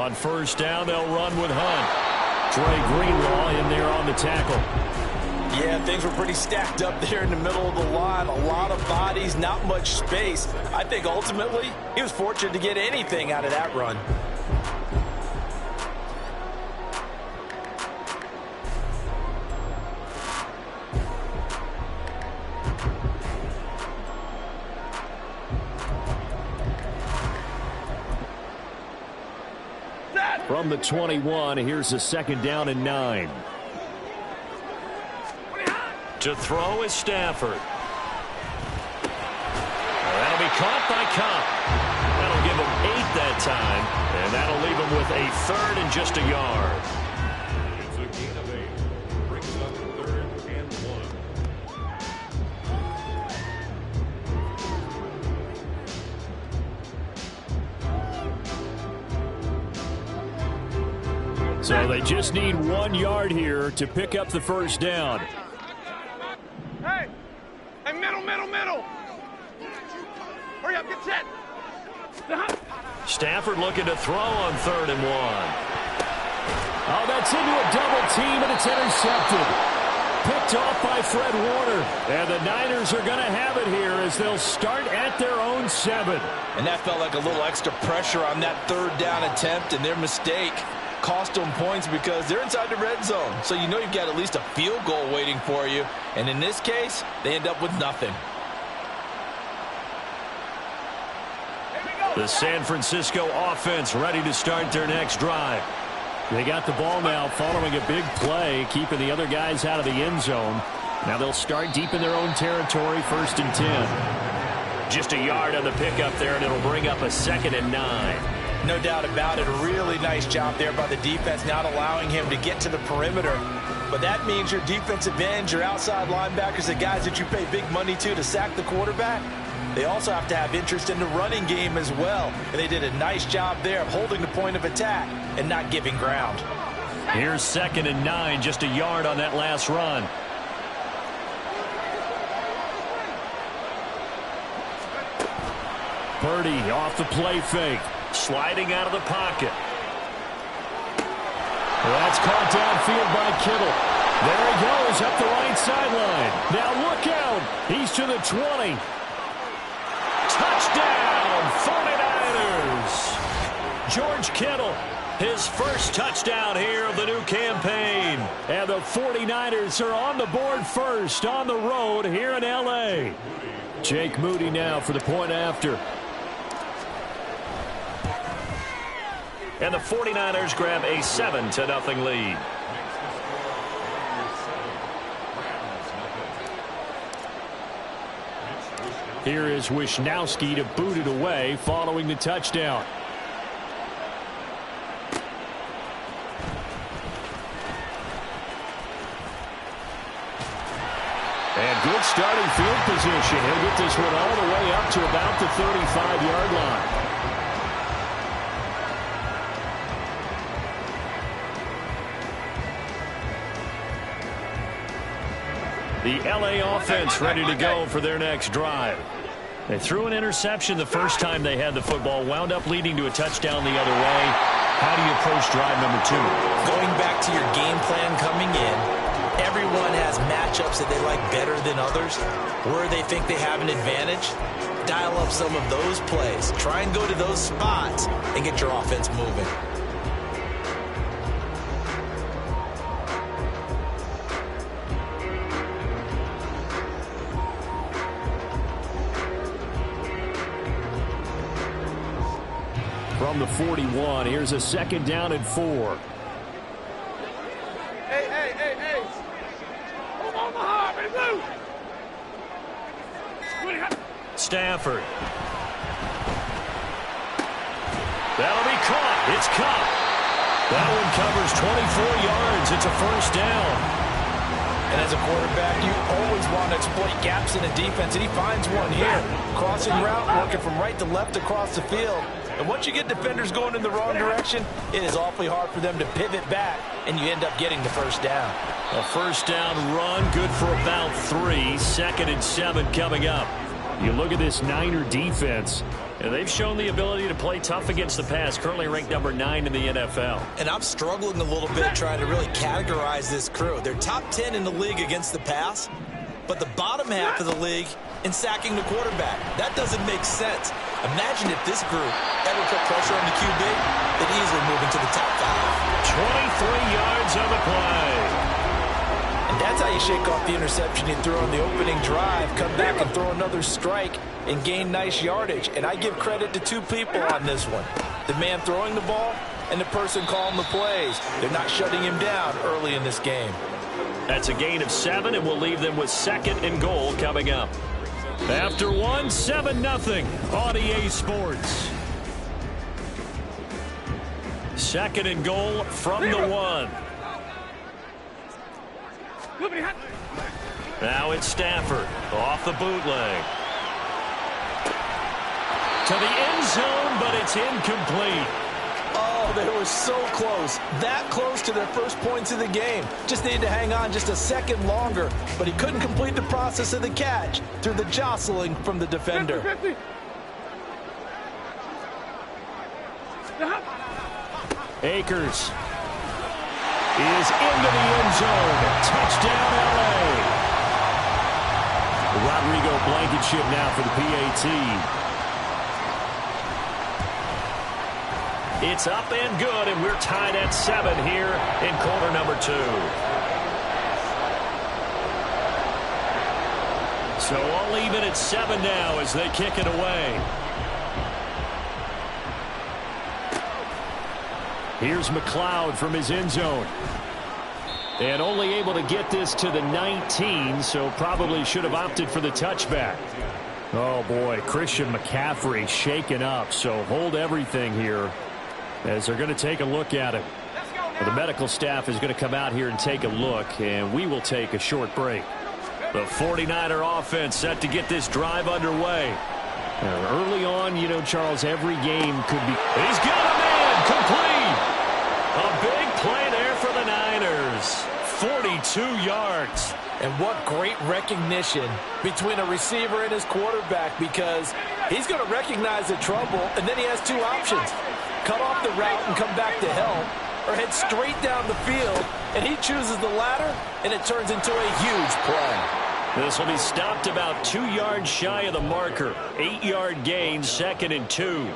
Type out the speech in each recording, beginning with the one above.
On first down, they'll run with Hunt. Trey Greenlaw in there on the tackle. Yeah, things were pretty stacked up there in the middle of the line. A lot of bodies, not much space. I think ultimately he was fortunate to get anything out of that run. From the 21, here's a second down and 9. To throw is Stafford. That'll be caught by Cobb. That'll give him 8 that time, and that'll leave him with a third and just a yard. It's a gain of 8. Brings up 3rd and 1. So they just need 1 yard here to pick up the first down. Hey, middle. Hurry up, get set. Stafford looking to throw on 3rd and 1. Oh, that's into a double team, and it's intercepted. Picked off by Fred Warner. And the Niners are going to have it here as they'll start at their own 7. And that felt like a little extra pressure on that 3rd down attempt, and their mistake cost them points because they're inside the red zone. So you know you've got at least a field goal waiting for you. And in this case, they end up with nothing. The San Francisco offense ready to start their next drive. They got the ball now following a big play, keeping the other guys out of the end zone. Now they'll start deep in their own territory, 1st and 10. Just a yard on the pickup there, and it'll bring up a 2nd and 9. No doubt about it. A really nice job there by the defense, not allowing him to get to the perimeter. But that means your defensive ends, your outside linebackers, the guys that you pay big money to sack the quarterback, they also have to have interest in the running game as well. And they did a nice job there of holding the point of attack and not giving ground. Here's 2nd and 9, just a yard on that last run. Purdy off the play fake. Sliding out of the pocket. That's caught downfield by Kittle. There he goes up the right sideline. Now look out. He's to the 20. Touchdown, 49ers. George Kittle, his first touchdown here of the new campaign. And the 49ers are on the board first on the road here in L.A. Jake Moody now for the point after. And the 49ers grab a 7-0 lead. Here is Wisnowski to boot it away following the touchdown. And good starting field position. He'll get this one all the way up to about the 35-yard line. The L.A. offense ready to go for their next drive. They threw an interception the first time they had the football, wound up leading to a touchdown the other way. How do you approach drive number 2? Going back to your game plan coming in, everyone has matchups that they like better than others. Where they think they have an advantage, dial up some of those plays. Try and go to those spots and get your offense moving. From the 41, here's a 2nd down and 4. Hey. Omaha, ready to move. Stafford. That'll be caught. It's caught. That one covers 24 yards. It's a first down. And as a quarterback, you always want to exploit gaps in the defense, and he finds one here. Crossing route, working from right to left across the field. And once you get defenders going in the wrong direction, it is awfully hard for them to pivot back, and you end up getting the first down. A first down run, good for about 3. 2nd and 7 coming up. You look at this Niner defense, And they've shown the ability to play tough against the pass, currently ranked number 9 in the NFL. And I'm struggling a little bit trying to really categorize this crew. They're top 10 in the league against the pass, but the bottom half of the league in sacking the quarterback. That doesn't make sense. Imagine if this group ever put pressure on the QB, they'd easily move into the top 5. 23 yards on the play. And that's how you shake off the interception you threw on the opening drive, come back and throw another strike and gain nice yardage. And I give credit to 2 people on this one. The man throwing the ball and the person calling the plays. They're not shutting him down early in this game. That's a gain of 7, and we'll leave them with 2nd and goal coming up. After 1, 7-0 on EA Sports. 2nd and goal from the 1. Now it's Stafford off the bootleg. To the end zone, but it's incomplete. Oh, they were so close. That close to their first points of the game. Just needed to hang on just a second longer, but he couldn't complete the process of the catch through the jostling from the defender. 50. Akers is into the end zone. Touchdown, L.A. Rodrigo Blankenship now for the PAT. It's up and good, and we're tied at 7 here in quarter number 2. So all even at 7 now as they kick it away. Here's McLeod from his end zone. And only able to get this to the 19, so probably should have opted for the touchback. Oh, boy, Christian McCaffrey shaken up, so hold everything here as they're going to take a look at it. The medical staff is going to come out here and take a look, and we will take a short break. The 49er offense set to get this drive underway. Early on, you know, Charles, every game could be... He's got a man complete! A big play there for the Niners. 42 yards. And what great recognition between a receiver and his quarterback, because he's going to recognize the trouble, and then he has 2 options. Cut off the route and come back to help, or head straight down the field, and he chooses the latter, and it turns into a huge play. This will be stopped about 2 yards shy of the marker. 8-yard gain, 2nd and 2.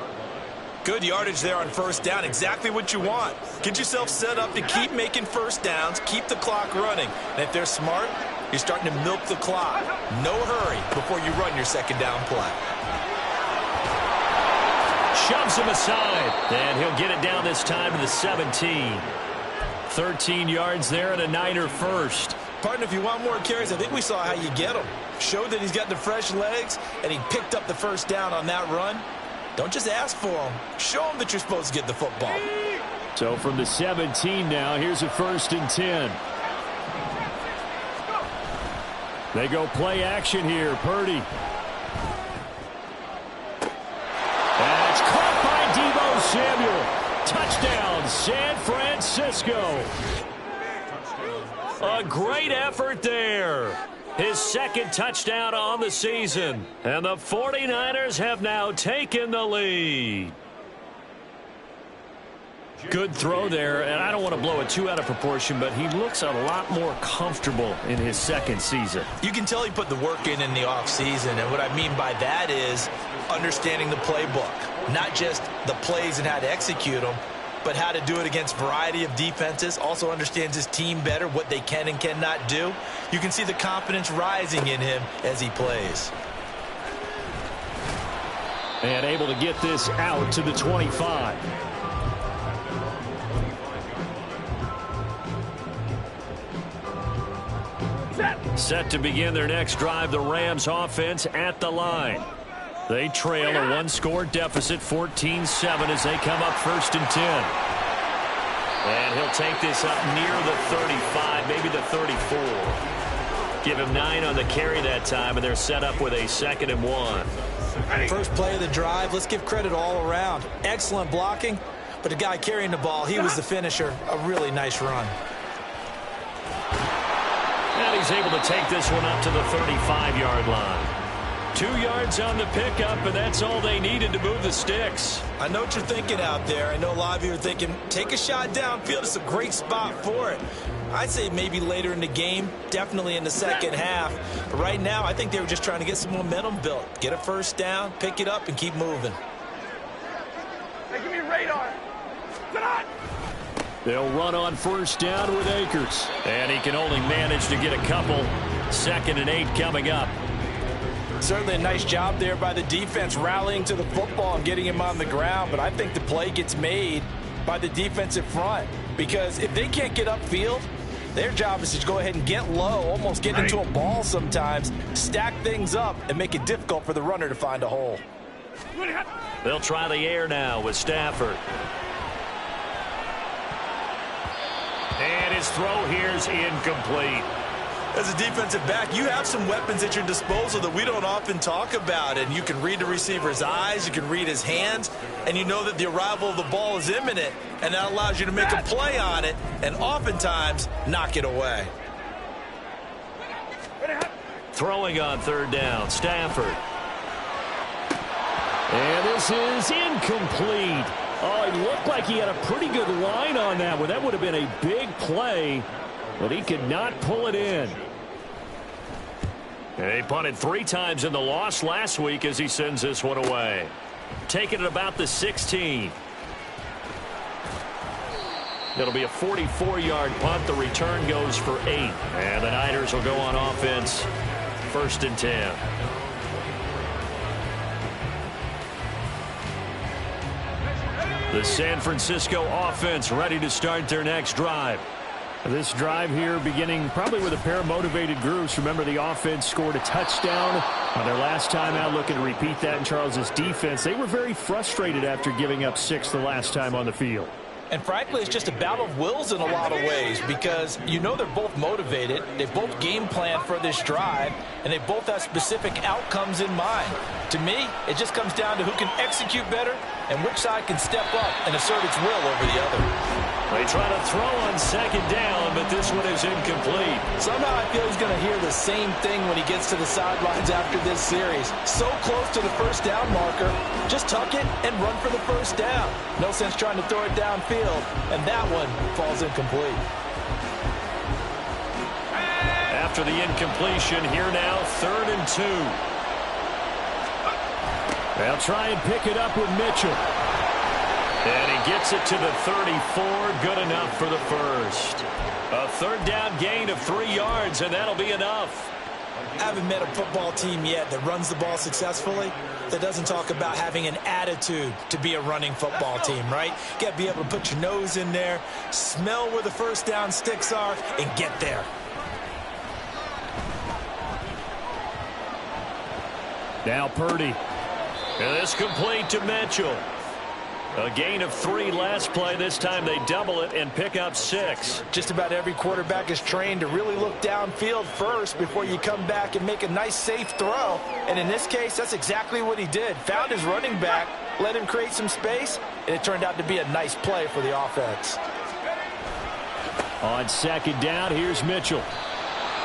Good yardage there on first down. Exactly what you want. Get yourself set up to keep making first downs, keep the clock running. And if they're smart, you're starting to milk the clock. No hurry before you run your second down play. Shoves him aside, and he'll get it down this time to the 17. 13 yards there and a Niner first. Partner, if you want more carries, I think we saw how you get them. Showed that he's got the fresh legs, and he picked up the first down on that run. Don't just ask for him. Show him that you're supposed to get the football. So from the 17 now, here's a 1st and 10. They go play action here. Purdy. That's caught by Deebo Samuel. Touchdown, San Francisco. A great effort there. His 2nd touchdown on the season. And the 49ers have now taken the lead. Good throw there, and I don't want to blow it too out of proportion, but he looks a lot more comfortable in his 2nd season. You can tell he put the work in the offseason, and what I mean by that is understanding the playbook. Not just the plays and how to execute them, but how to do it against a variety of defenses. Also understands his team better, what they can and cannot do. You can see the confidence rising in him as he plays. And able to get this out to the 25. Set to begin their next drive, the Rams offense at the line. They trail a 1-score deficit, 14-7 as they come up 1st and 10. And he'll take this up near the 35, maybe the 34. Give him 9 on the carry that time, and they're set up with a 2nd and 1. First play of the drive, let's give credit all around. Excellent blocking, but the guy carrying the ball, he was the finisher. A really nice run. And he's able to take this one up to the 35-yard line. 2 yards on the pickup, and that's all they needed to move the sticks. I know what you're thinking out there. I know a lot of you are thinking, take a shot downfield. It's a great spot for it. I'd say maybe later in the game, definitely in the second half. But right now, I think they were just trying to get some momentum built. Get a first down, pick it up, and keep moving. Hey, give me radar. Tonight. They'll run on first down with Akers. And he can only manage to get a couple. 2nd and 8 coming up. Certainly a nice job there by the defense rallying to the football and getting him on the ground. But I think the play gets made by the defensive front. Because if they can't get upfield, their job is to go ahead and get low, almost get into a ball sometimes, stack things up, and make it difficult for the runner to find a hole. They'll try the air now with Stafford. And his throw here is incomplete. As a defensive back, you have some weapons at your disposal that we don't often talk about. And you can read the receiver's eyes, you can read his hands, and you know that the arrival of the ball is imminent, and that allows you to make a play on it and oftentimes knock it away. Throwing on 3rd down, Stafford. And this is incomplete. Oh, it looked like he had a pretty good line on that one. That would have been a big play, but he could not pull it in. And they punted 3 times in the loss last week as he sends this one away. Taking it about the 16. It'll be a 44-yard punt. The return goes for 8. And the Niners will go on offense. 1st and 10. The San Francisco offense ready to start their next drive. This drive here beginning probably with a pair of motivated groups. Remember, the offense scored a touchdown on their last time out, looking to repeat that in Charles's defense. They were very frustrated after giving up 6 the last time on the field. And frankly, it's just a battle of wills in a lot of ways because you know they're both motivated. They both game plan for this drive, and they both have specific outcomes in mind. To me, it just comes down to who can execute better and which side can step up and assert its will over the other. They try to throw on 2nd down, but this one is incomplete. Somehow I feel he's going to hear the same thing when he gets to the sidelines after this series. So close to the first down marker. Just tuck it and run for the first down. No sense trying to throw it downfield, and that one falls incomplete. After the incompletion, here now, 3rd and 2. They'll try and pick it up with Mitchell. And he gets it to the 34. Good enough for the first. A 3rd down gain of 3 yards, and that'll be enough. I haven't met a football team yet that runs the ball successfully that doesn't talk about having an attitude to be a running football team, right? You got to be able to put your nose in there, smell where the first down sticks are, and get there. Now Purdy. And this complete to Mitchell. A gain of 3 last play. This time they double it and pick up 6. Just about every quarterback is trained to really look downfield first before you come back and make a nice, safe throw. And in this case, that's exactly what he did. Found his running back, let him create some space, and it turned out to be a nice play for the offense. On 2nd down, here's Mitchell.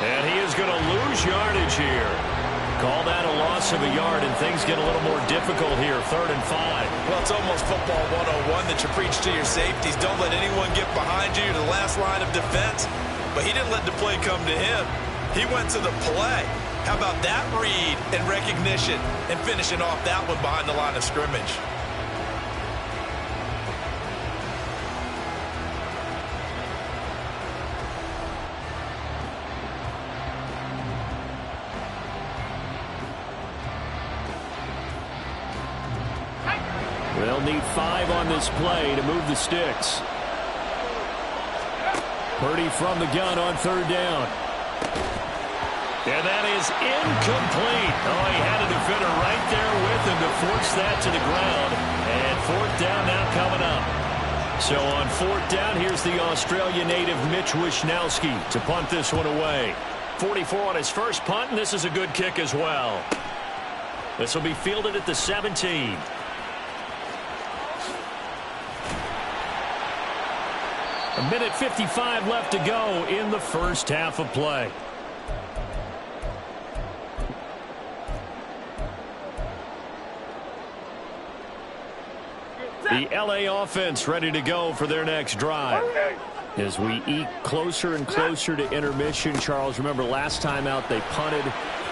And he is going to lose yardage here. Call that a loss of a yard, and things get a little more difficult here. 3rd and 5. Well, it's almost football 101 that you preach to your safeties. Don't let anyone get behind you to the last line of defense. But he didn't let the play come to him. He went to the play. How about that read and recognition and finishing off that one behind the line of scrimmage? They'll need 5 on this play to move the sticks. Purdy from the gun on 3rd down. And that is incomplete. Oh, he had a defender right there with him to force that to the ground. And 4th down now coming up. So on 4th down, here's the Australia native Mitch Wishnowski to punt this one away. 44 on his first punt, and this is a good kick as well. This will be fielded at the 17. A minute 55 left to go in the first half of play. The LA offense ready to go for their next drive. As we eke closer and closer to intermission, Charles, remember last time out they punted.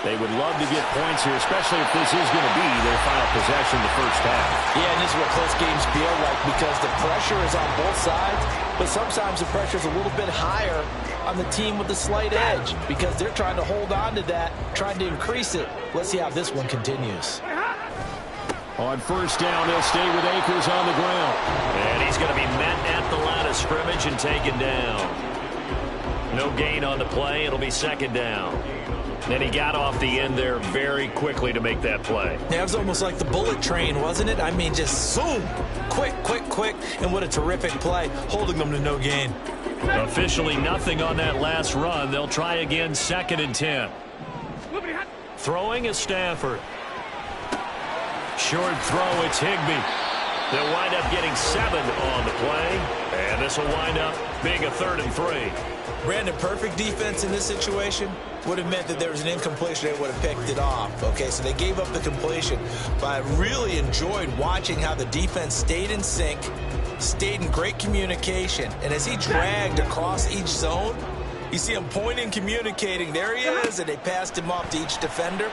They would love to get points here, especially if this is going to be their final possession the first half. Yeah, and this is what close games feel like because the pressure is on both sides, but sometimes the pressure is a little bit higher on the team with the slight edge because they're trying to hold on to that, trying to increase it. Let's see how this one continues. On first down, they'll stay with Akers on the ground. And he's going to be met at the line of scrimmage and taken down. No gain on the play. It'll be second down. Then he got off the end there very quickly to make that play. Yeah, it was almost like the bullet train, wasn't it? I mean, just zoom. Quick, quick, quick. And what a terrific play, holding them to no gain. Officially nothing on that last run. They'll try again, 2nd and 10. Throwing is Stafford. Short throw, it's Higbee. They'll wind up getting 7 on the play. And this will wind up being a 3rd and 3. Brandon, perfect defense in this situation would have meant that there was an incompletion. They would have picked it off. Okay, so they gave up the completion. But I really enjoyed watching how the defense stayed in sync, stayed in great communication. And as he dragged across each zone, you see him pointing, communicating. There he is, and they passed him off to each defender.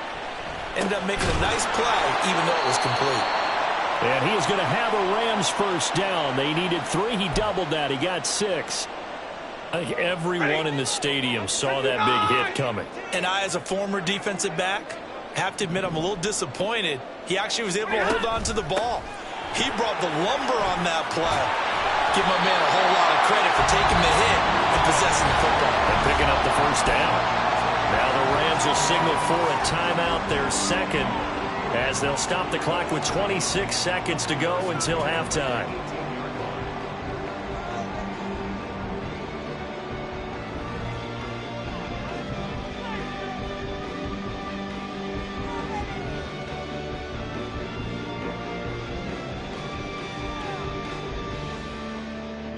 Ended up making a nice play, even though it was complete. And he is going to have a Rams first down. They needed 3. He doubled that. He got 6. I think everyone in the stadium saw that big hit coming. And I, as a former defensive back, have to admit I'm a little disappointed. He actually was able to hold on to the ball. He brought the lumber on that play. Give my man a whole lot of credit for taking the hit and possessing the football. And picking up the first down. Now the Rams will signal for a timeout, their second, as they'll stop the clock with 26 seconds to go until halftime.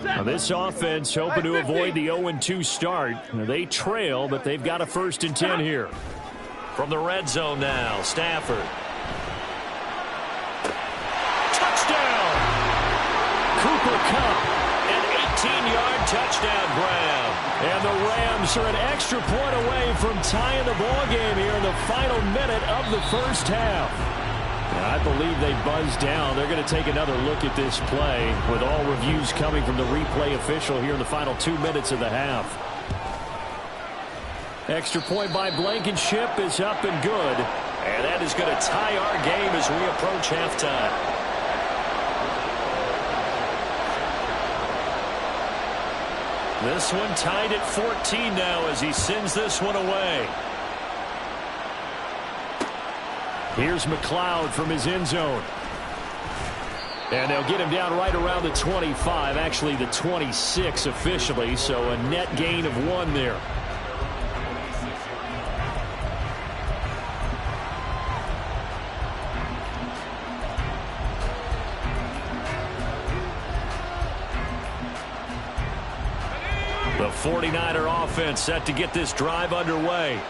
Now this offense hoping to avoid the 0-2 start. Now they trail, but they've got a 1st and 10 here. From the red zone now, Stafford. Touchdown! Cooper Kupp, an 18-yard touchdown grab. And the Rams are an extra point away from tying the ball game here in the final minute of the first half. I believe they buzzed down. They're going to take another look at this play with all reviews coming from the replay official here in the final 2 minutes of the half. Extra point by Blankenship is up and good. And that is going to tie our game as we approach halftime. This one tied at 14 now as he sends this one away. Here's McLeod from his end zone. And they'll get him down right around the 25, actually the 26 officially, so a net gain of 1 there. The 49er offense set to get this drive underway.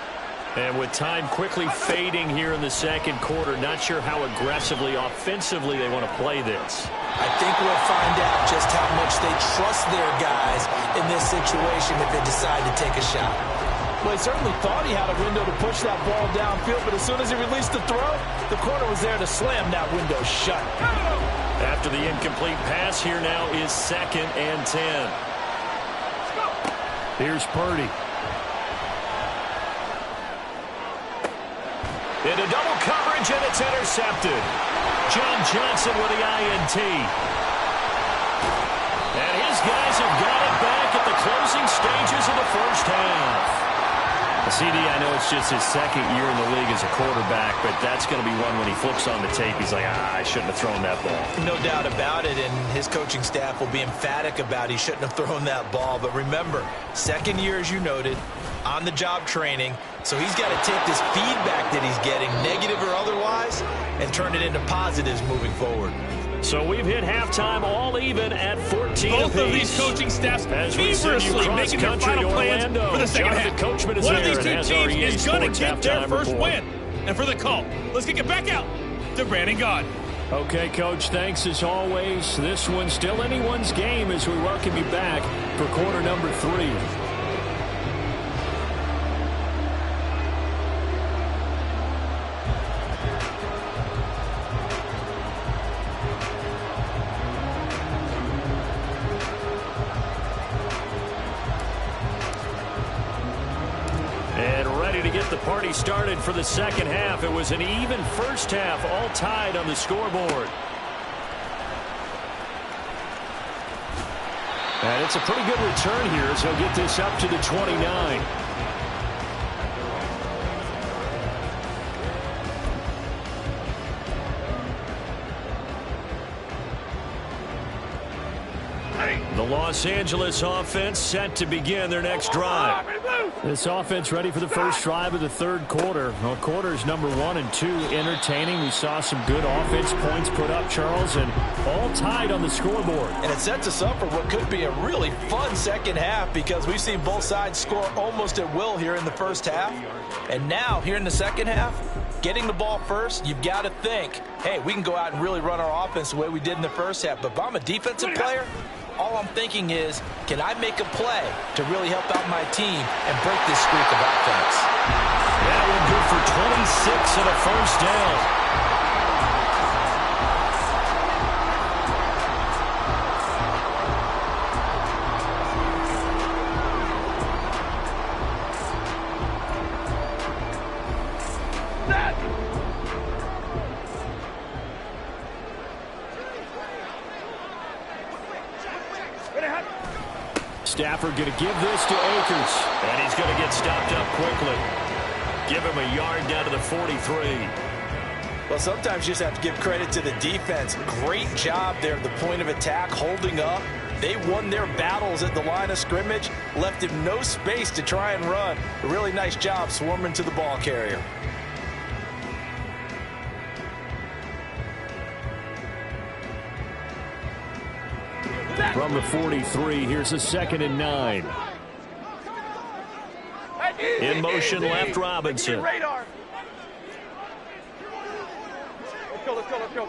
And with time quickly fading here in the second quarter, not sure how aggressively, offensively they want to play this. I think we'll find out just how much they trust their guys in this situation if they decide to take a shot. Well, he certainly thought he had a window to push that ball downfield, but as soon as he released the throw, the corner was there to slam that window shut. After the incomplete pass, here now is 2nd and 10. Here's Purdy. Into double coverage, and it's intercepted. John Johnson with the INT. And his guys have got it back at the closing stages of the first half. CD, I know it's just his 2nd year in the league as a quarterback, but that's going to be one when he flips on the tape. He's like, I shouldn't have thrown that ball. No doubt about it, and his coaching staff will be emphatic about he shouldn't have thrown that ball. But remember, 2nd year, as you noted, on-the-job training, so he's got to take this feedback that he's getting, negative or otherwise, and turn it into positives moving forward. So we've hit halftime all even at 14 Both apiece. of these coaching staffs feverishly making their final plans for the second half. One of these two teams is going to get their first win. And for the call, let's kick it back out to Brandon Gaudin. Okay, Coach, thanks as always. This one's still anyone's game as we welcome you back for quarter number 3. The party started for the second half. It was an even first half, all tied on the scoreboard. And it's a pretty good return here as he'll get this up to the 29. The Los Angeles offense set to begin their next drive. This offense ready for the first drive of the third quarter. Well, quarters number 1 and 2 entertaining. We saw some good offense points put up, Charles, and all tied on the scoreboard. And it sets us up for what could be a really fun second half because we've seen both sides score almost at will here in the first half. And now, here in the second half, getting the ball first, you've got to think, hey, we can go out and really run our offense the way we did in the first half. But if I'm a defensive player, all I'm thinking is, can I make a play to really help out my team and break this streak of offense? That one good for 26 and a first down. Stafford going to give this to Akers. And he's going to get stopped up quickly. Give him a yard down to the 43. Well, sometimes you just have to give credit to the defense. Great job there at the point of attack, holding up. They won their battles at the line of scrimmage, left him no space to try and run. A really nice job swarming to the ball carrier. From the 43, here's a 2nd and 9. In motion, left Robinson. Let's go.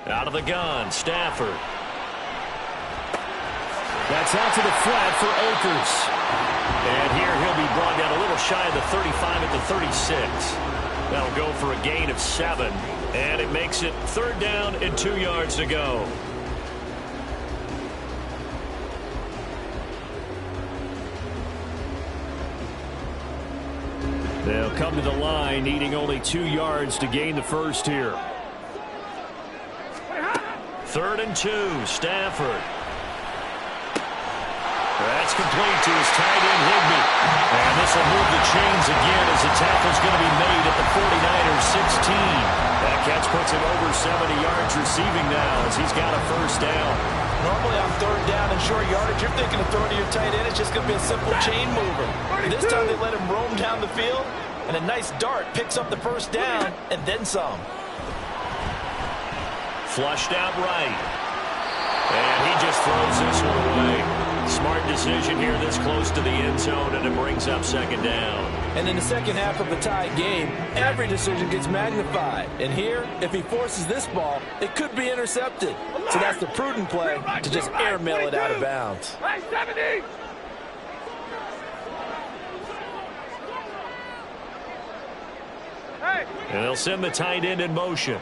Out of the gun, Stafford. That's out to the flat for Akers. And here he'll be brought down a little shy of the 35 at the 36. That'll go for a gain of 7. And it makes it 3rd down and 2 yards to go. They'll come to the line, needing only 2 yards to gain the first here. 3rd and 2, Stafford. That's complete to his tight end, Higbee. And this will move the chains again as the tackle's going to be made at the 49ers 16. That catch puts him over 70 yards receiving now as he's got a first down. Normally on 3rd down and short yardage, you're thinking of throwing to your tight end. It's just going to be a simple chain mover. This time they let him roam down the field, and a nice dart picks up the first down and then some. Flushed out right. And he just throws this one away. Smart decision here this close to the end zone, and it brings up 2nd down. And in the second half of a tied game, every decision gets magnified. And here, if he forces this ball, it could be intercepted. So that's the prudent play to just airmail it out of bounds. And they'll send the tight end in motion.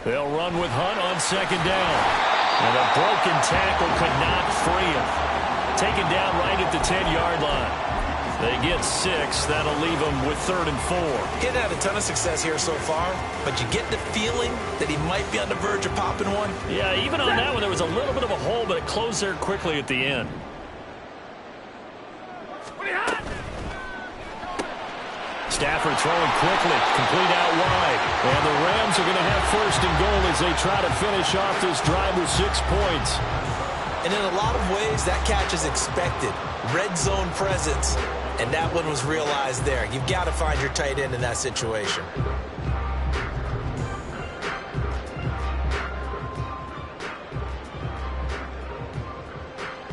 They'll run with Hunt on 2nd down. And a broken tackle could not free him. Taken down right at the 10-yard line. They get 6. That'll leave them with 3rd and 4. He hasn't had a ton of success here so far, but you get the feeling that he might be on the verge of popping one. Yeah, even on that one, there was a little bit of a hole, but it closed there quickly at the end. Stafford throwing quickly, complete out wide. And the Rams are going to have 1st and goal as they try to finish off this drive with 6 points. And in a lot of ways, that catch is expected. Red zone presence. And that one was realized there. You've got to find your tight end in that situation.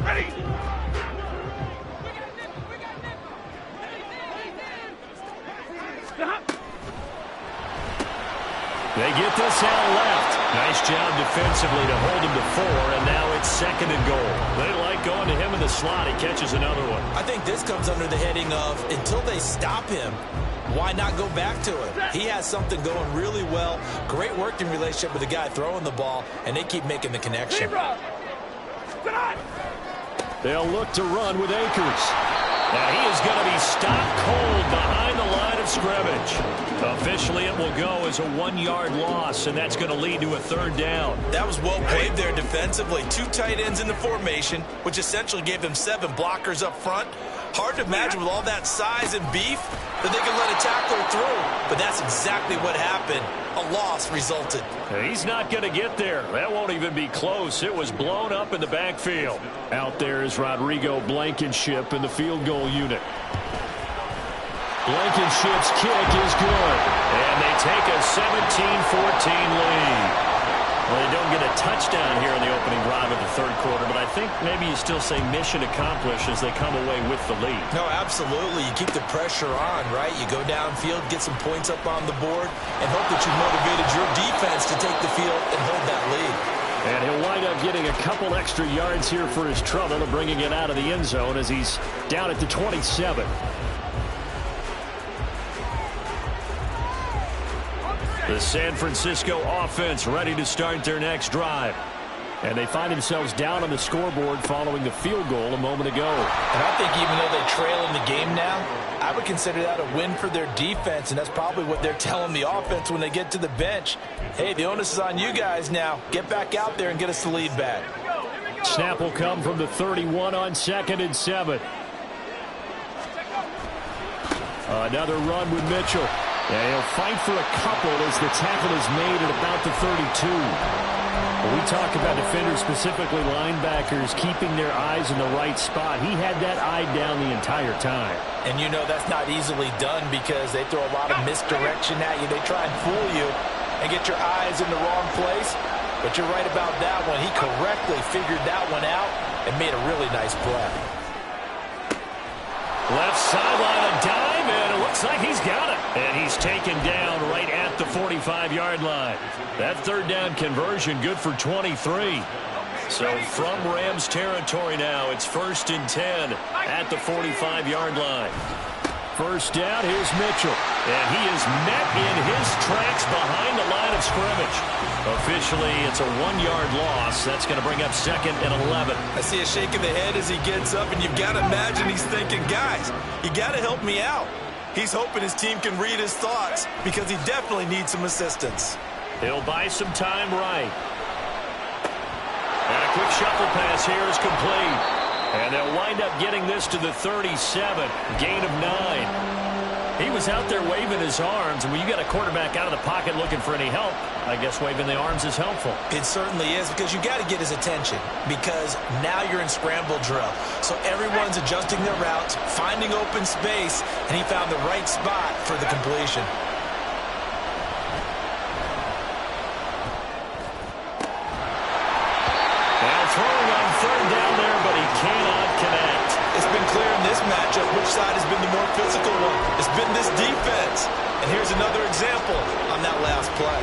Ready. They get this out left. Nice job defensively to hold him to 4, and now it's 2nd and goal. They like going to him in the slot. He catches another one. I think this comes under the heading of until they stop him, why not go back to it? He has something going really well. Great working relationship with the guy throwing the ball, and they keep making the connection. They'll look to run with Akers. Now he is going to be stopped cold behind the line of scrimmage. Officially, it will go as a 1-yard loss, and that's going to lead to a 3rd down. That was well played there defensively. 2 tight ends in the formation, which essentially gave them 7 blockers up front. Hard to imagine with all that size and beef that they could let a tackler through. But that's exactly what happened. A loss resulted. He's not going to get there. That won't even be close. It was blown up in the backfield. Out there is Rodrigo Blankenship in the field goal unit. Blankenship's kick is good. And they take a 17-14 lead. Well, they don't get a touchdown here in the opening drive of the 3rd quarter, but I think maybe you still say mission accomplished as they come away with the lead. No, absolutely. You keep the pressure on, right? You go downfield, get some points up on the board, and hope that you motivated your defense to take the field and hold that lead. And he'll wind up getting a couple extra yards here for his trouble and bringing it out of the end zone as he's down at the 27. The San Francisco offense ready to start their next drive. And they find themselves down on the scoreboard following the field goal a moment ago. And I think even though they trail in the game now, I would consider that a win for their defense, and that's probably what they're telling the offense when they get to the bench. Hey, the onus is on you guys now. Get back out there and get us the lead back. Snap will come from the 31 on 2nd and 7. Another run with Mitchell. And he'll fight for a couple as the tackle is made at about the 32. When we talk about defenders, specifically linebackers, keeping their eyes in the right spot, he had that eye down the entire time. And you know that's not easily done because they throw a lot of misdirection at you. They try and fool you and get your eyes in the wrong place. But you're right about that one. He correctly figured that one out and made a really nice play. Left sideline, a dive, and it looks like he's got it. And he's taken down right at the 45-yard line. That 3rd down conversion good for 23. So from Rams territory now, it's 1st and 10 at the 45-yard line. First down, here's Mitchell. And he is met in his tracks behind the line of scrimmage. Officially, it's a 1-yard loss. That's going to bring up 2nd and 11. I see a shake of the head as he gets up, and you've got to imagine he's thinking, guys, you got to help me out. He's hoping his team can read his thoughts because he definitely needs some assistance. He'll buy some time right. And a quick shuffle pass here is complete. And they'll wind up getting this to the 37, gain of 9. He was out there waving his arms, and when you got a quarterback out of the pocket looking for any help, I guess waving the arms is helpful. It certainly is because you got to get his attention because now you're in scramble drill. So everyone's adjusting their routes, finding open space, and he found the right spot for the completion. Now throwing on 3rd down there, but he cannot connect. It's been clear in this matchup which side has been the more physical one. It's been this defense. And here's another example on that last play.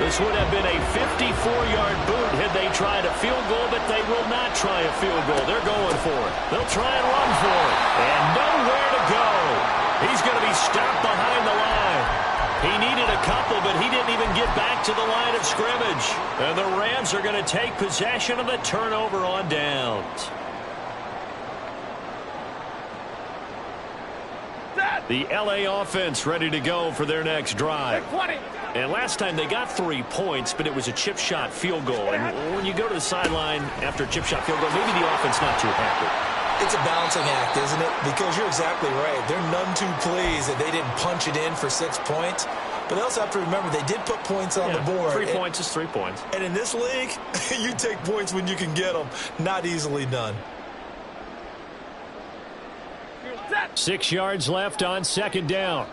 This would have been a 54-yard boot had they tried a field goal, but they will not try a field goal. They're going for it. They'll try and run for it. And nowhere to go. He's going to be stopped behind the line. He needed a couple, but he didn't even get back to the line of scrimmage. And the Rams are going to take possession of the turnover on downs. The L.A. offense ready to go for their next drive. And last time they got 3 points, but it was a chip shot field goal. And when you go to the sideline after a chip shot field goal, maybe the offense not too happy. It's a balancing act, isn't it? Because you're exactly right. They're none too pleased that they didn't punch it in for 6 points. But they also have to remember they did put points on the board. 3 points is 3 points. And in this league, you take points when you can get them. Not easily done. 6 yards left on 2nd down.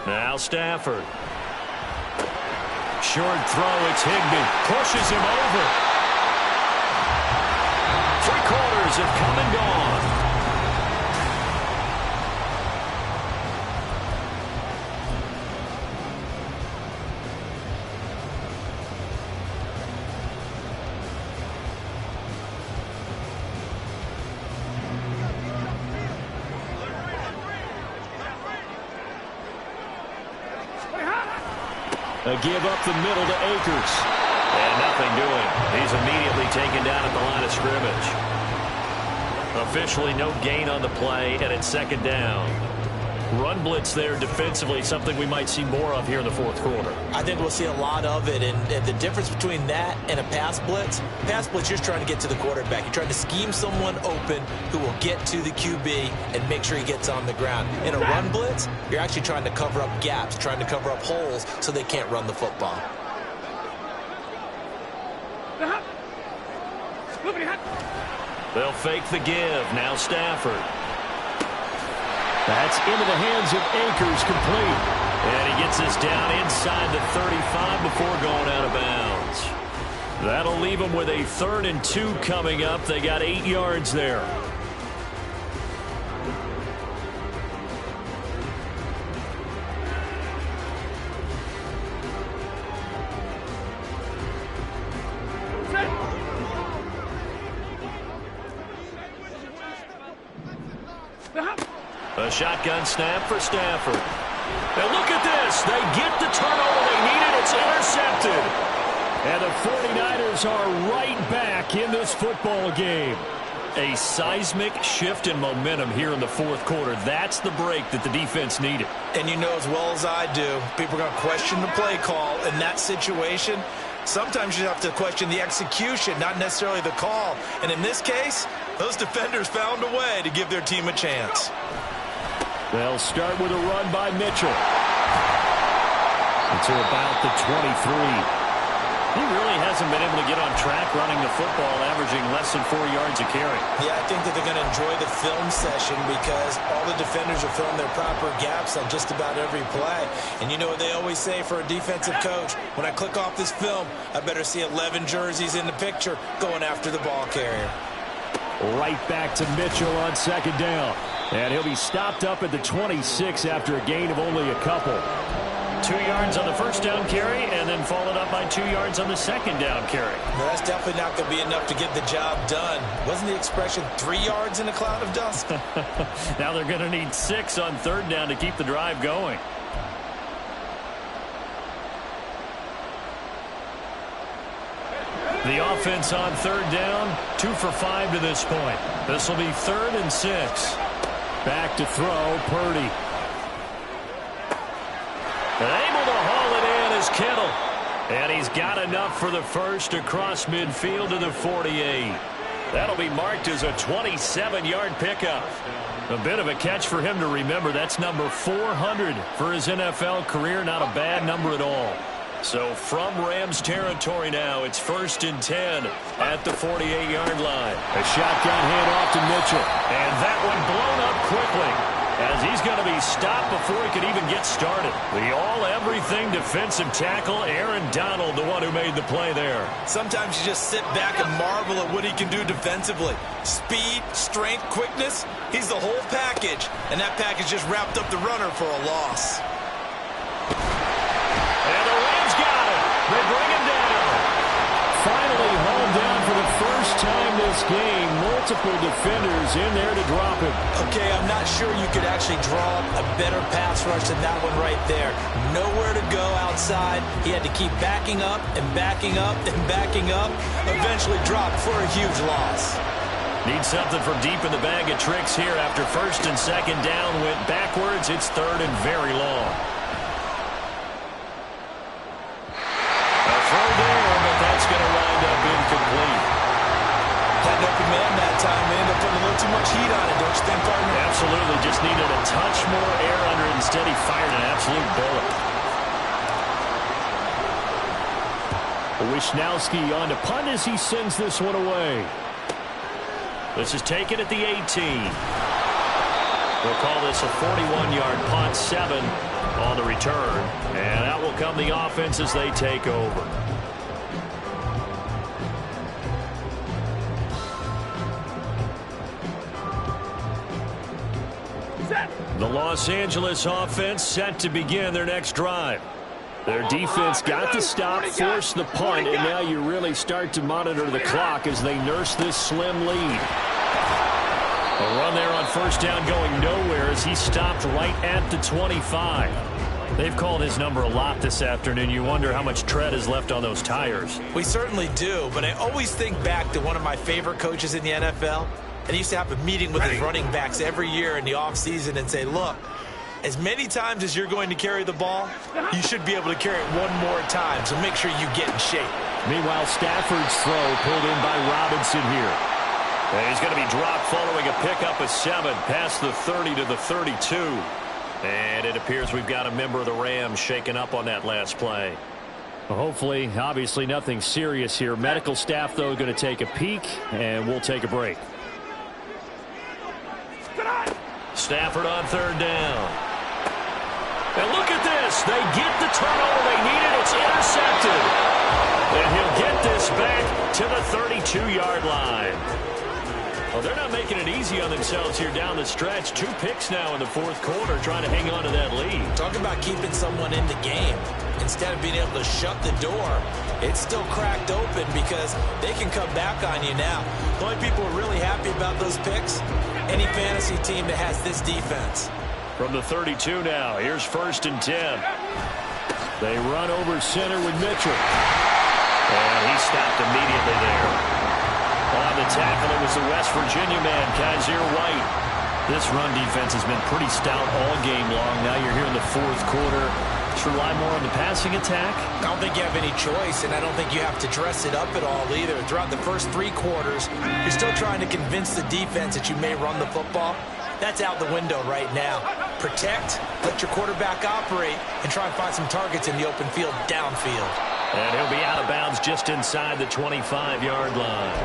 Now Stafford. Short throw, it's Higbee. Pushes him over. players have come and gone. A give up the middle to Akers. And nothing doing. He's immediately taken down at the line of scrimmage. Officially no gain on the play, and it's second down. Run blitz there defensively, something we might see more of here in the fourth quarter. I think we'll see a lot of it, and the difference between that and a pass blitz, you're just trying to get to the quarterback. You're trying to scheme someone open who will get to the QB and make sure he gets on the ground. In a run blitz, you're actually trying to cover up gaps, trying to cover up holes so they can't run the football. They'll fake the give. Now Stafford. That's into the hands of Akers, complete. And he gets this down inside the 35 before going out of bounds. That'll leave them with a 3rd and 2 coming up. They got 8 yards there. A shotgun snap for Stafford. And look at this. They get the turnover they needed. It's intercepted. And the 49ers are right back in this football game. A seismic shift in momentum here in the fourth quarter. That's the break that the defense needed. And you know as well as I do, people are going to question the play call in that situation. Sometimes you have to question the execution, not necessarily the call. And in this case, those defenders found a way to give their team a chance. They'll start with a run by Mitchell. Until about the 23. He really hasn't been able to get on track running the football, averaging less than 4 yards a carry. Yeah, I think that they're going to enjoy the film session because all the defenders are filling their proper gaps on just about every play. And you know what they always say for a defensive coach? When I click off this film, I better see 11 jerseys in the picture going after the ball carrier. Right back to Mitchell on second down. And he'll be stopped up at the 26 after a gain of only a couple. 2 yards on the first down carry, and then followed up by 2 yards on the second down carry. Well, that's definitely not going to be enough to get the job done. Wasn't the expression 3 yards in a cloud of dust? Now they're going to need 6 on third down to keep the drive going. The offense on third down, 2 for 5 to this point. This will be 3rd and 6. Back to throw, Purdy. Able to haul it in is Kittle. And he's got enough for the first across midfield to the 48. That'll be marked as a 27-yard pickup. A bit of a catch for him to remember. That's number 400 for his NFL career. Not a bad number at all. So from Rams territory now, it's 1st and 10 at the 48-yard line. A shotgun handoff to Mitchell. And that one blown up quickly as he's going to be stopped before he could even get started. The all-everything defensive tackle, Aaron Donald, the one who made the play there. Sometimes you just sit back and marvel at what he can do defensively. Speed, strength, quickness, he's the whole package. And that package just wrapped up the runner for a loss. They bring him down. Finally hauled down for the first time this game. Multiple defenders in there to drop him. Okay, I'm not sure you could actually draw a better pass rush than that one right there. Nowhere to go outside. He had to keep backing up and backing up and backing up. Eventually dropped for a huge loss. Need something from deep in the bag of tricks here after 1st and 2nd down. Went backwards. It's 3rd and very long. Too much heat on it, don't you think, partner? Absolutely. Just needed a touch more air under it. Instead, he fired an absolute bullet. Wishnowski on to punt as he sends this one away. This is taken at the 18. We'll call this a 41-yard punt, 7 on the return. And out will come the offense as they take over. The Los Angeles offense set to begin their next drive. Their defense got the stop, forced the punt, and now you really start to monitor the clock as they nurse this slim lead. A run there on first down going nowhere as he stopped right at the 25. They've called his number a lot this afternoon. You wonder how much tread is left on those tires. We certainly do, but I always think back to one of my favorite coaches in the NFL. And he used to have a meeting with his running backs every year in the offseason and say, look, as many times as you're going to carry the ball, you should be able to carry it one more time, so make sure you get in shape. Meanwhile, Stafford's throw pulled in by Robinson here. And he's going to be dropped following a pickup of 7 past the 30 to the 32. And it appears we've got a member of the Rams shaken up on that last play. Well, hopefully, obviously nothing serious here. Medical staff, though, going to take a peek, and we'll take a break. Stafford on third down. And look at this. They get the turnover they needed. It's intercepted. And he'll get this back to the 32-yard line. Well, they're not making it easy on themselves here down the stretch. 2 picks now in the fourth quarter trying to hang on to that lead. Talk about keeping someone in the game. Instead of being able to shut the door, it's still cracked open because they can come back on you now. The only people who are really happy about those picks, any fantasy team that has this defense. From the 32 now, here's 1st and 10. They run over center with Mitchell. And he stopped immediately there. On the tackle, it was the West Virginia man, Kaiser White. This run defense has been pretty stout all game long. Now you're here in the fourth quarter. Let's rely more on the passing attack. I don't think you have any choice, and I don't think you have to dress it up at all either. Throughout the first 3 quarters, you're still trying to convince the defense that you may run the football. That's out the window right now. Protect, let your quarterback operate, and try and find some targets in the open field downfield. And he'll be out of bounds just inside the 25-yard line.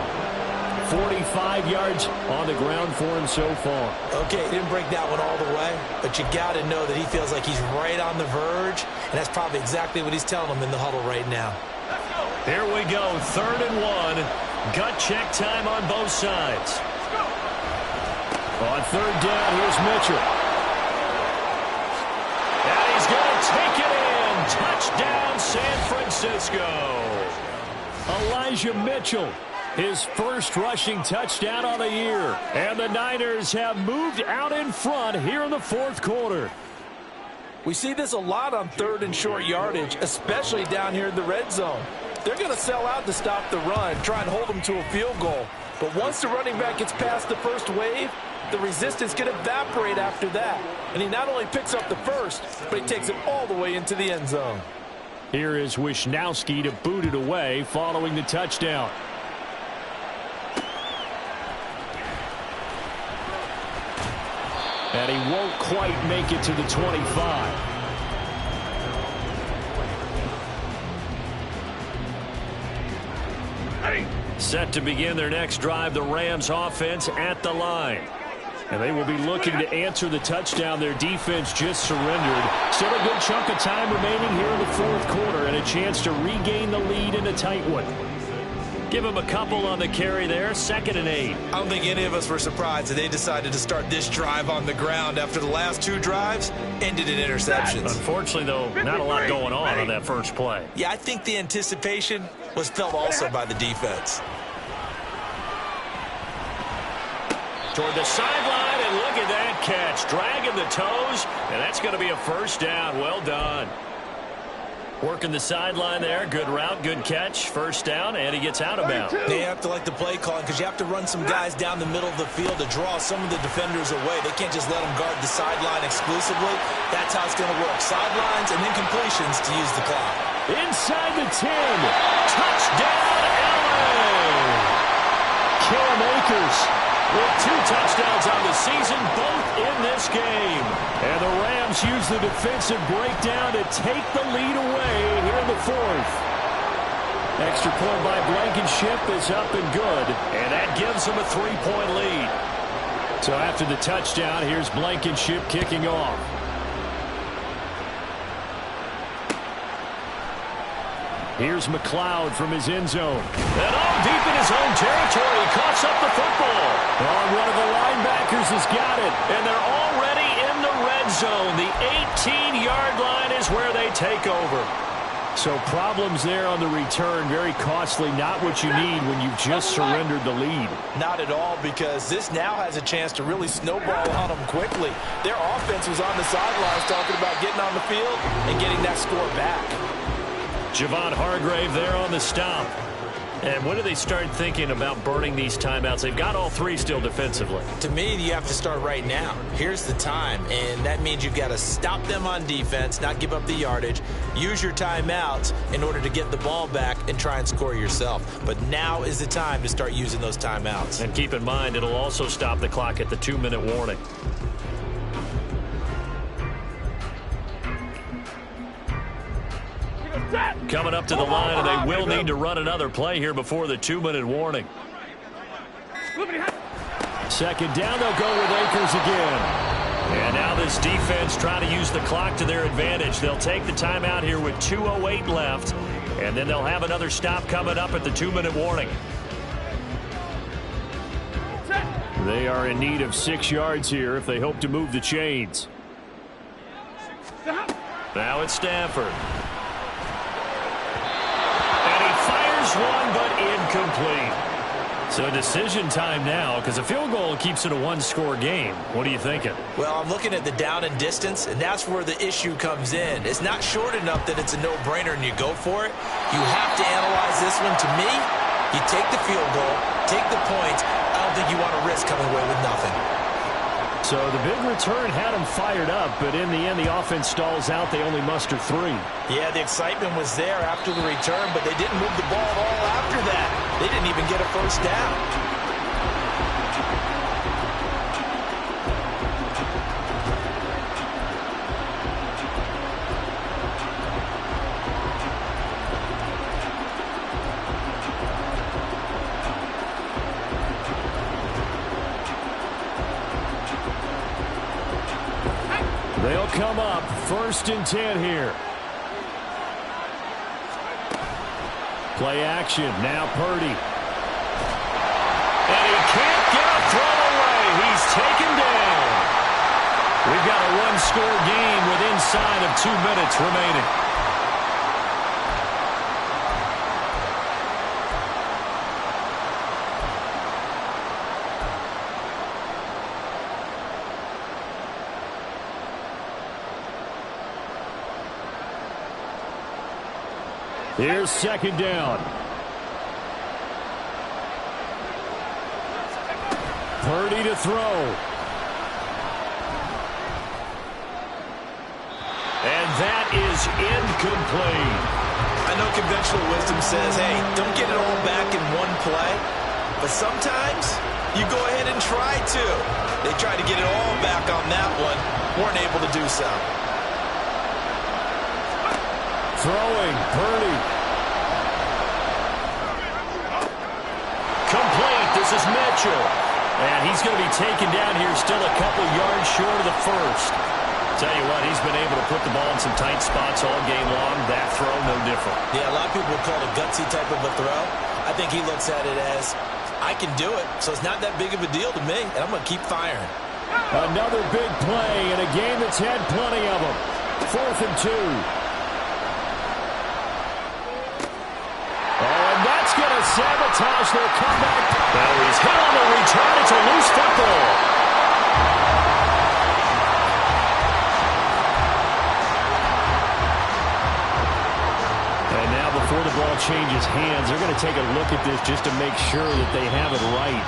45 yards on the ground for him so far. Okay, he didn't break that one all the way, but you got to know that he feels like he's right on the verge, and that's probably exactly what he's telling them in the huddle right now. Here we go, 3rd and 1. Gut check time on both sides. On 3rd down, here's Mitchell. And he's going to take it in. Touchdown, San Francisco. Elijah Mitchell, his first rushing touchdown on the year. And the Niners have moved out in front here in the fourth quarter. We see this a lot on 3rd and short yardage, especially down here in the red zone. They're going to sell out to stop the run, try and hold them to a field goal. But once the running back gets past the first wave, the resistance can evaporate after that. And he not only picks up the first, but he takes it all the way into the end zone. Here is Wisnowski to boot it away following the touchdown. And he won't quite make it to the 25. Set to begin their next drive, the Rams offense at the line. And they will be looking to answer the touchdown their defense just surrendered. Still a good chunk of time remaining here in the fourth quarter and a chance to regain the lead in a tight one. Give him a couple on the carry there, 2nd and 8. I don't think any of us were surprised that they decided to start this drive on the ground after the last 2 drives ended in interceptions. Unfortunately, though, not a lot going on that first play. Yeah, I think the anticipation was felt also by the defense. Toward the sideline, and look at that catch. Dragging the toes, and that's going to be a first down. Well done. Working the sideline there. Good route, good catch. First down, and he gets out of bounds. They have to like the play calling because you have to run some guys down the middle of the field to draw some of the defenders away. They can't just let them guard the sideline exclusively. That's how it's going to work. Sidelines and then completions to use the clock. Inside the 10. Touchdown, LA. Cam Akers with 2 touchdowns on the season, both in this game. And the Rams use the defensive breakdown to take the lead away here in the fourth. Extra point by Blankenship is up and good, and that gives them a 3-point lead. So after the touchdown, here's Blankenship kicking off. Here's McLeod from his end zone. And all deep in his own territory. He coughs up the football. Oh, one of the linebackers has got it. And they're already in the red red zone. The 18-yard line is where they take over. So problems there on the return. Very costly. Not what you need when you've just surrendered the lead. Not at all, because this now has a chance to really snowball on them quickly. Their offense was on the sidelines talking about getting on the field and getting that score back. Javon Hargrave there on the stop. And when do they start thinking about burning these timeouts? They've got all three still defensively. To me, you have to start right now. Here's the time, and that means you've got to stop them on defense, not give up the yardage, use your timeouts in order to get the ball back and try and score yourself. But now is the time to start using those timeouts. And keep in mind, it'll also stop the clock at the 2-minute warning. Coming up to the line, and they will need to run another play here before the 2-minute warning. Second down, they'll go with Akers again. And now this defense trying to use the clock to their advantage. They'll take the timeout here with 2:08 left, and then they'll have another stop coming up at the 2-minute warning. They are in need of 6 yards here if they hope to move the chains. Now it's Stafford. One, but incomplete. So decision time now, because a field goal keeps it a one-score game. What are you thinking? Well, I'm looking at the down and distance, and that's where the issue comes in. It's not short enough that it's a no-brainer and you go for it. You have to analyze this one. To me, you take the field goal, take the points. I don't think you want to risk coming away with nothing. So the big return had them fired up, but in the end, the offense stalls out. They only muster 3. Yeah, the excitement was there after the return, but they didn't move the ball at all after that. They didn't even get a first down. They'll come up 1st and 10 here. Play action. Now Purdy. And he can't get a throw away. He's taken down. We've got a one-score game with inside of 2 minutes remaining. Here's 2nd down. Purdy to throw. And that is incomplete. I know conventional wisdom says, hey, don't get it all back in one play. But sometimes you go ahead and try to. They tried to get it all back on that one. Weren't able to do so. Throwing, Purdy. Complete. This is Mitchell. And he's going to be taken down here, still a couple yards short of the first. Tell you what, he's been able to put the ball in some tight spots all game long. That throw, no different. Yeah, a lot of people would call it a gutsy type of a throw. I think he looks at it as, I can do it, so it's not that big of a deal to me, and I'm going to keep firing. Another big play in a game that's had plenty of them. 4th and 2. Going to sabotage their comeback. Well, he's hit on the return. It's a loose football. And now before the ball changes hands, they're going to take a look at this just to make sure that they have it right.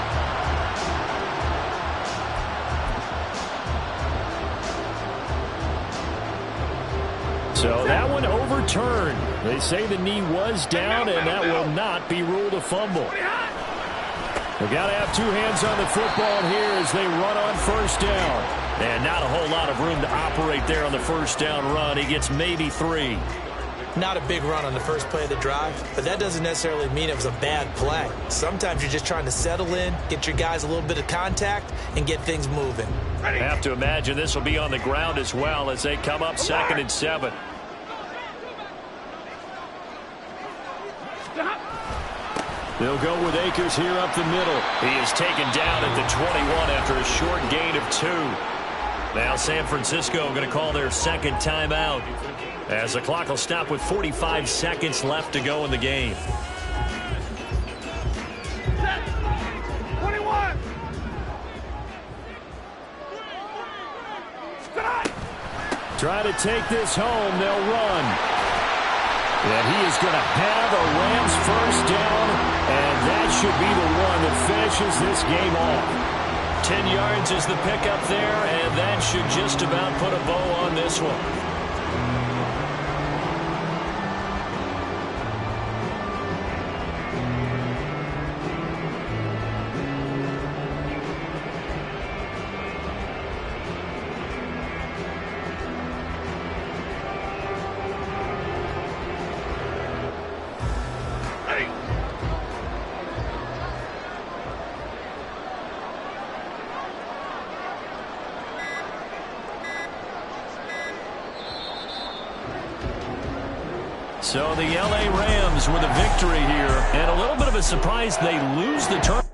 So that one overturned. They say the knee was down, and that will not be ruled a fumble. They've got to have 2 hands on the football here as they run on 1st down. And not a whole lot of room to operate there on the 1st down run. He gets maybe 3. Not a big run on the first play of the drive, but that doesn't necessarily mean it was a bad play. Sometimes you're just trying to settle in, get your guys a little bit of contact, and get things moving. I have to imagine this will be on the ground as well as they come up 2nd and 7. They'll go with Akers here up the middle. He is taken down at the 21 after a short gain of 2. Now San Francisco going to call their second timeout as the clock will stop with 45 seconds left to go in the game. 21. Try to take this home. They'll run. And he is going to have a Rams first down, and that should be the one that finishes this game off. 10 yards is the pickup there, and that should just about put a bow on this one. So the LA Rams with a victory here, and a little bit of a surprise they lose the turn.